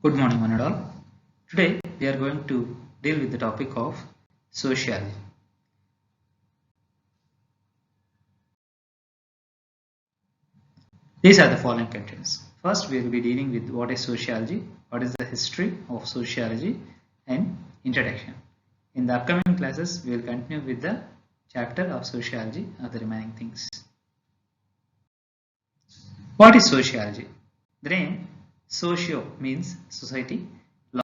Good morning, one and all. Today we are going to deal with the topic of sociology. These are the following contents. First, we will be dealing with what is sociology, what is the history of sociology, and introduction. In the upcoming classes, we will continue with the chapter of sociology and the remaining things. What is sociology? The name socio means society,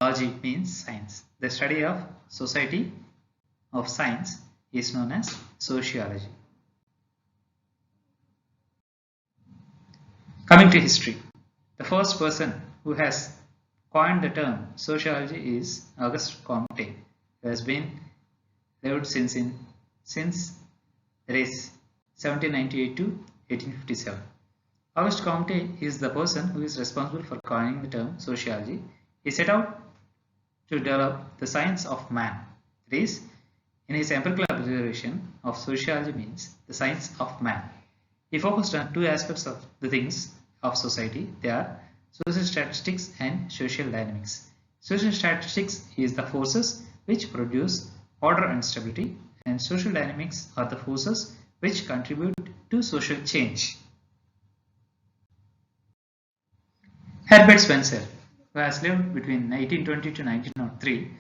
logy means science. The study of society of science is known as sociology. Coming to history, the first person who has coined the term sociology is Auguste Comte, who has been lived since 1798 to 1857. Auguste Comte is the person who is responsible for coining the term sociology. He set out to develop the science of man. That is, in his empirical observation of sociology means the science of man. He focused on two aspects of the things of society. They are social statistics and social dynamics. Social statistics is the forces which produce order and stability, and social dynamics are the forces which contribute to social change. Herbert Spencer, who has lived between 1820 to 1903,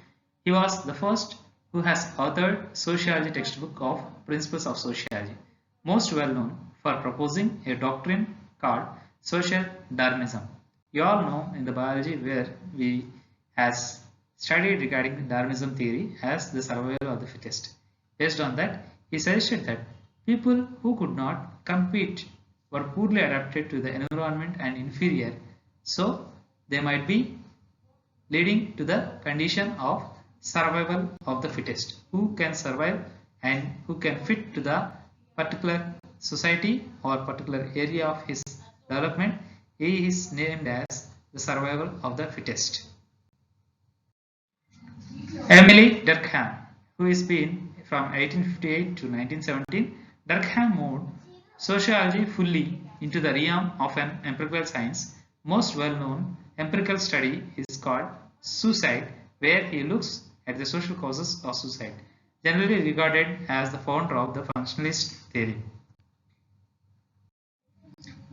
he was the first who has authored sociology textbook of Principles of Sociology, most well known for proposing a doctrine called social Darwinism. You all know in the biology where we has studied regarding Darwinism theory as the survival of the fittest. Based on that, he suggested that people who could not compete were poorly adapted to the environment and inferior, so they might be leading to the condition of survival of the fittest. Who can survive and who can fit to the particular society or particular area of his development, he is named as the survival of the fittest. Emily Durkheim, who has been from 1858 to 1917, Durkheim moved sociology fully into the realm of an empirical science. Most well-known empirical study is called Suicide, where he looks at the social causes of suicide, generally regarded as the founder of the functionalist theory.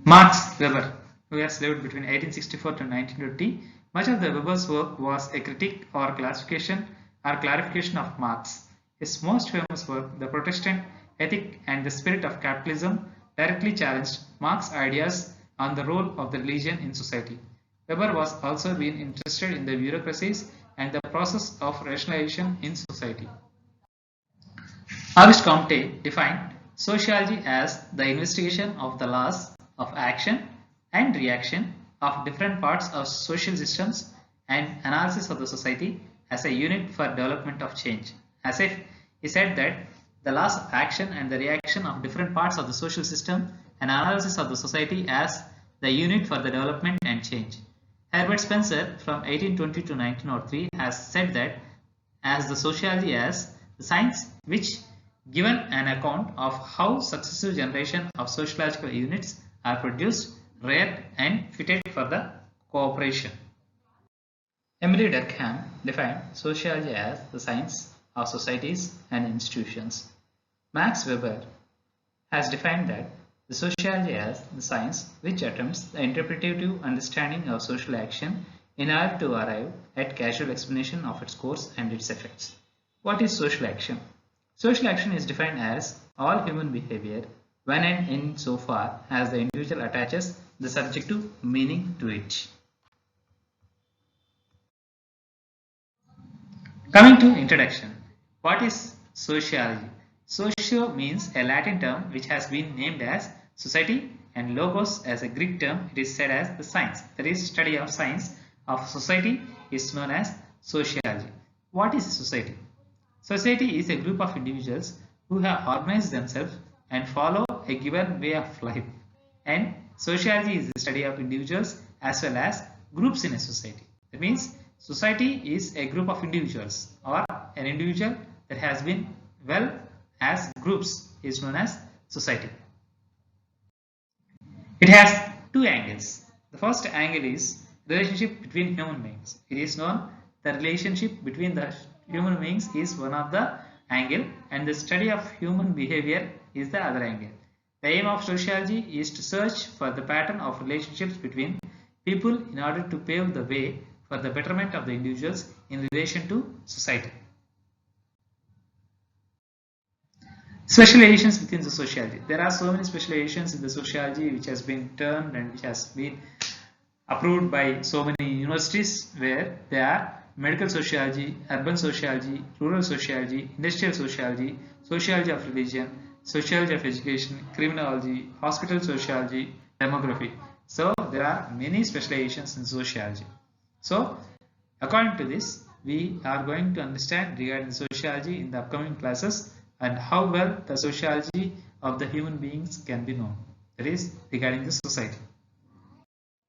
Max Weber, who has lived between 1864 to 1920, much of the Weber's work was a critique or classification or clarification of Marx. His most famous work, The Protestant Ethic and the Spirit of Capitalism, directly challenged Marx's ideas on the role of the religion in society. Weber was also been interested in the bureaucracies and the process of rationalization in society. Auguste Comte defined sociology as the investigation of the laws of action and reaction of different parts of social systems and analysis of the society as a unit for development of change. As if he said that the laws of action and the reaction of different parts of the social system and analysis of the society as the unit for the development and change. Herbert Spencer from 1820 to 1903 has said that as the sociology as the science which given an account of how successive generation of sociological units are produced, reared and fitted for the cooperation. Emily Durkheim defined sociology as the science of societies and institutions. Max Weber has defined that the sociology as the science which attempts the interpretative understanding of social action in order to arrive at causal explanation of its course and its effects. What is social action? Social action is defined as all human behavior when and in so far as the individual attaches the subjective meaning to it. Coming to introduction, what is sociology? Socio means a Latin term which has been named as society, and logos as a Greek term. It is said as the science. That is, study of science of society is known as sociology. What is society? Society is a group of individuals who have organized themselves and follow a given way of life. And sociology is the study of individuals as well as groups in a society. That means society is a group of individuals, or an individual that has been well as groups is known as society. It has two angles. The first angle is relationship between human beings. It is known the relationship between the human beings is one of the angle and the study of human behavior is the other angle. The aim of sociology is to search for the pattern of relationships between people in order to pave the way for the betterment of the individuals in relation to society. Specializations within the sociology. There are so many specializations in the sociology which has been termed and which has been approved by so many universities, where they are medical sociology, urban sociology, rural sociology, industrial sociology, sociology of religion, sociology of education, criminology, hospital sociology, demography. So there are many specializations in sociology. So according to this, we are going to understand regarding sociology in the upcoming classes and how well the sociology of the human beings can be known. That is regarding the society.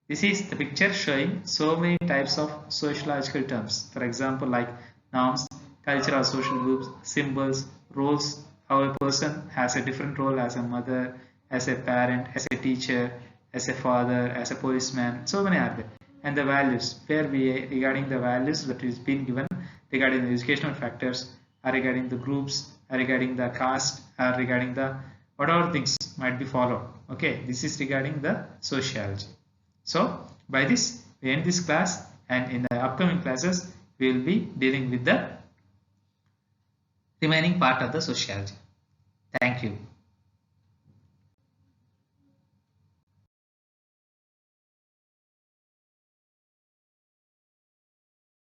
This is the picture showing so many types of sociological terms. For example, like norms, culture or social groups, symbols, roles, how a person has a different role as a mother, as a parent, as a teacher, as a father, as a policeman, so many are there. And the values, where we regarding the values that is being given regarding the educational factors, or regarding the groups, or regarding the caste, or regarding the whatever things might be followed. Okay, this is regarding the sociology. So by this we end this class, and in the upcoming classes we will be dealing with the remaining part of the sociology. Thank you.